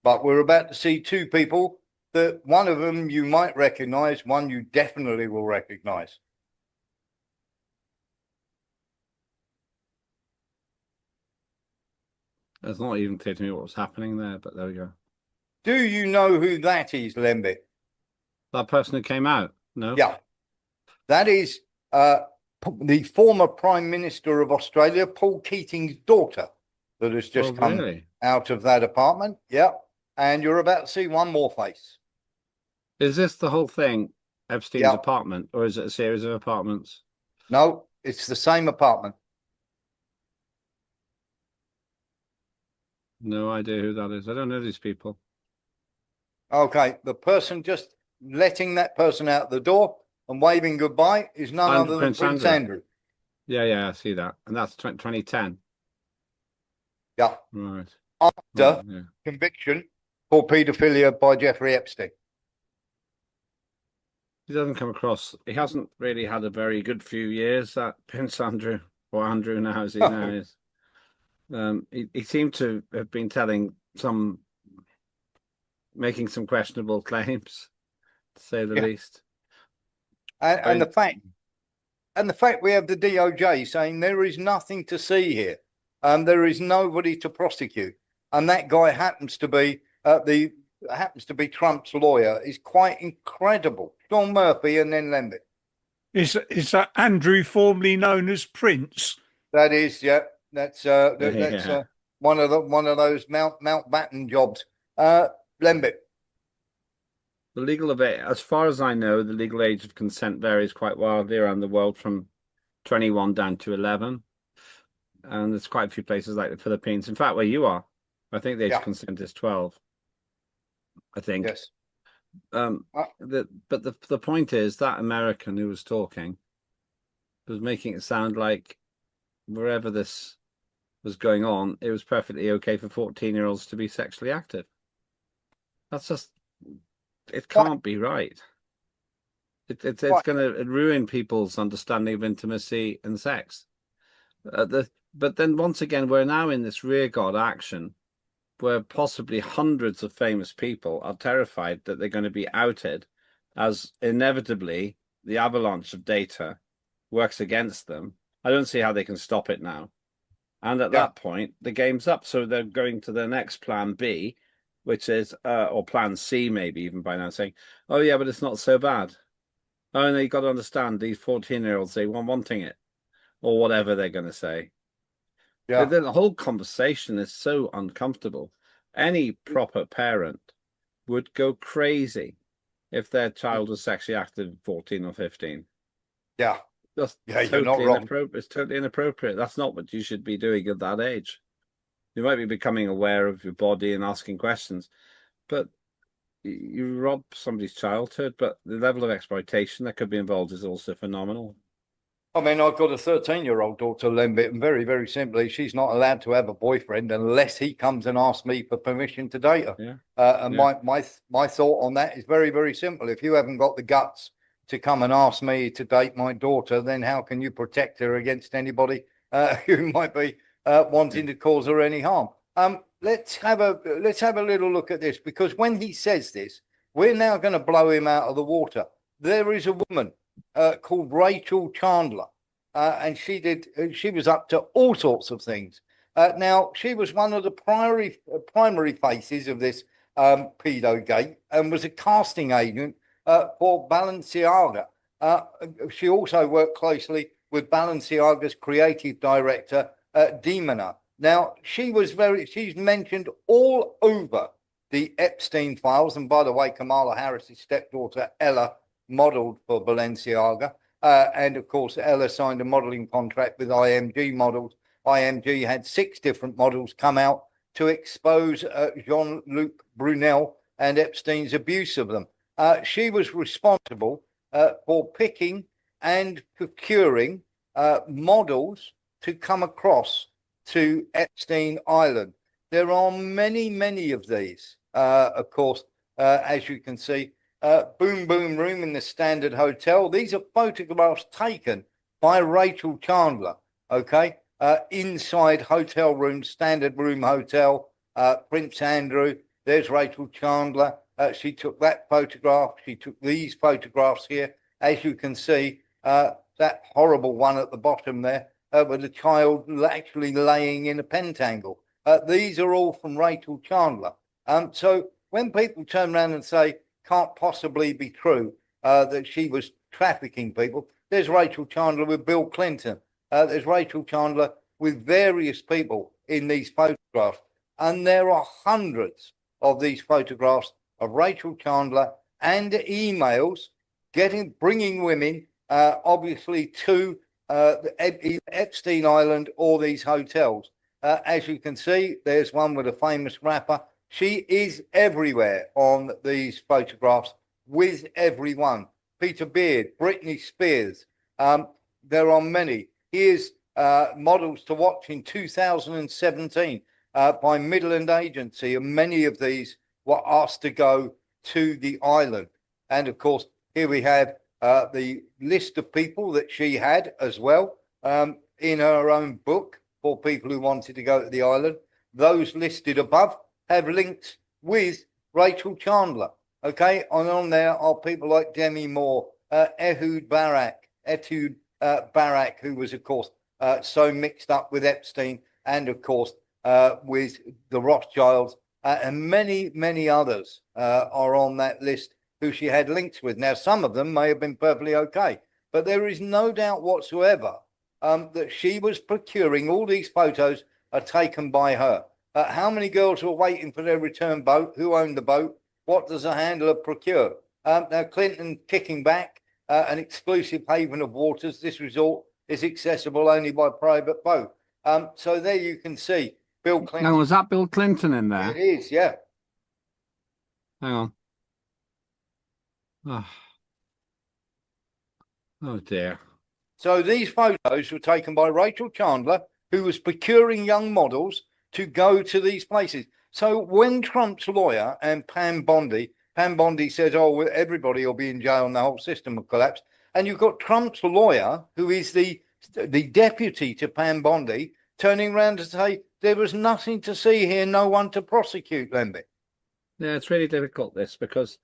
S1: But we're about to see two people that one of them you might recognize, one you definitely will recognize.
S9: It's not even clear to me what was happening there, but there we go.
S1: Do you know who that is, Lembit?
S9: That person who came out? No.
S1: Yeah. That is the former Prime Minister of Australia, Paul Keating's daughter, that has just come out of that apartment. Yeah. And you're about to see one more face.
S9: Is this the whole thing Epstein's apartment, or is it a series of apartments?
S1: No, it's the same apartment.
S9: No idea who that is. I don't know these people.
S1: Okay, the person just letting that person out the door and waving goodbye is none other than Prince Andrew.
S9: Yeah, I see that. And that's 2010.
S1: Yeah.
S9: Right.
S1: After conviction for paedophilia by Jeffrey Epstein.
S9: He doesn't come across, he hasn't really had a very good few years, that Prince Andrew, or Andrew now as he now is. He seemed to have been making some questionable claims, to say the least.
S1: And the fact we have the DOJ saying there is nothing to see here, there is nobody to prosecute, and that guy happens to be Trump's lawyer is quite incredible. John Murphy and then Lembit.
S6: Is that Andrew, formerly known as Prince?
S1: That is, yeah. That's one of those Mountbatten jobs. Lembit.
S9: The legal as far as I know, the legal age of consent varies quite wildly around the world, from 21 down to 11. And there's quite a few places like the Philippines. In fact, where you are, I think the age of consent is 12. I think.
S1: Yes.
S9: But the point is that American who was talking was making it sound like wherever this was going on, it was perfectly okay for 14-year-olds to be sexually active. That's just, it can't be right. It's going to ruin people's understanding of intimacy and sex. But then once again, we're now in this rearguard action where possibly hundreds of famous people are terrified that they're going to be outed, as inevitably the avalanche of data works against them. I don't see how they can stop it now. And at that point, the game's up. So they're going to the next plan B, which is, or plan C maybe even by now, saying, oh yeah, but it's not so bad. Oh, no, you've got to understand, these 14-year-olds, they weren't wanting it, or whatever they're going to say. Yeah. The whole conversation is so uncomfortable. Any proper parent would go crazy if their child was sexually active at 14 or 15.
S1: Yeah.
S9: That's
S1: you're not wrong.
S9: It's totally inappropriate. That's not what you should be doing at that age. You might be becoming aware of your body and asking questions, but you rob somebody's childhood. But the level of exploitation that could be involved is also phenomenal.
S1: I mean, I've got a 13-year-old daughter, Lembit, and very, very simply, she's not allowed to have a boyfriend unless he comes and asks me for permission to date her.
S9: Yeah.
S1: My thought on that is very, very simple. If you haven't got the guts to come and ask me to date my daughter, then how can you protect her against anybody who might be wanting to cause her any harm? Let's have a little look at this, because when he says this, we're now going to blow him out of the water. There is a woman called Rachel Chandler, and she was up to all sorts of things. Now, she was one of the primary faces of this pedo gate, and was a casting agent for Balenciaga. She also worked closely with Balenciaga's creative director, Demona. Now, she's mentioned all over the Epstein files, and by the way, Kamala Harris's stepdaughter Ella modeled for Balenciaga, and of course Ella signed a modeling contract with IMG Models. IMG had 6 different models come out to expose Jean-Luc Brunel and Epstein's abuse of them. She was responsible for picking and procuring models to come across to Epstein Island. There are many, many of these, of course, as you can see. Boom Boom Room in the Standard Hotel. These are photographs taken by Rachel Chandler, okay? Inside hotel room, Standard Room Hotel, Prince Andrew. There's Rachel Chandler. She took that photograph. She took these photographs here. As you can see, that horrible one at the bottom there, with the child actually laying in a pentangle. These are all from Rachel Chandler. So when people turn around and say, can't possibly be true that she was trafficking people, there's Rachel Chandler with Bill Clinton. There's Rachel Chandler with various people in these photographs. And there are hundreds of these photographs of Rachel Chandler and emails bringing women, obviously to either Epstein Island or these hotels. As you can see, there's one with a famous rapper. She is everywhere on these photographs with everyone. Peter Beard, Britney Spears. There are many. Here's models to watch in 2017 by Midland Agency, and many of these were asked to go to the island. And of course, here we have the list of people that she had as well in her own book for people who wanted to go to the island. Those listed above have links with Rachel Chandler. Okay, and on there are people like Demi Moore, Ehud Barak, who was, of course, so mixed up with Epstein, and of course with the Rothschilds, and many, many others are on that list who she had links with. Now, some of them may have been perfectly okay, but there is no doubt whatsoever that she was procuring. All these photos are taken by her. How many girls were waiting for their return boat? Who owned the boat? What does a handler procure? Now, Clinton kicking back, an exclusive haven of waters. This resort is accessible only by private boat. So there you can see Bill Clinton.
S9: Now, was that Bill Clinton in there?
S1: It is, yeah.
S9: Hang on. Oh, oh dear.
S1: So these photos were taken by Rachel Chandler, who was procuring young models to go to these places. So when Trump's lawyer and Pam Bondi says, oh, well, everybody will be in jail and the whole system will collapse. And you've got Trump's lawyer, who is the deputy to Pam Bondi, turning around to say there was nothing to see here, no one to prosecute, Lemby.
S9: Yeah, it's really difficult, this, because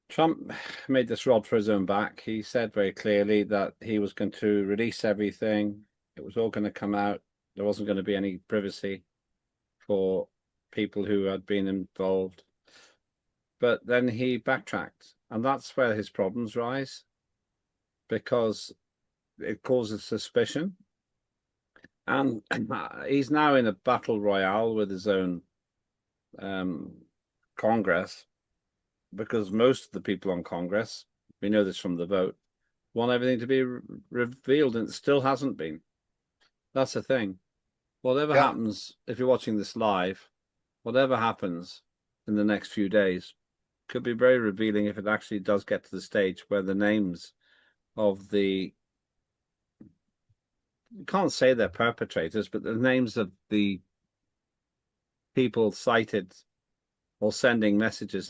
S9: Trump made this rod for his own back. He said very clearly that he was going to release everything. It was all going to come out. There wasn't going to be any privacy for people who had been involved. But then he backtracked, and that's where his problems rise, because it causes suspicion. And he's now in a battle royale with his own Congress, because most of the people on Congress, we know this from the vote, want everything to be revealed, and it still hasn't been. That's the thing. Whatever happens, if you're watching this live, whatever happens in the next few days could be very revealing if it actually does get to the stage where the names of the, you can't say they're perpetrators, but the names of the people cited or sending messages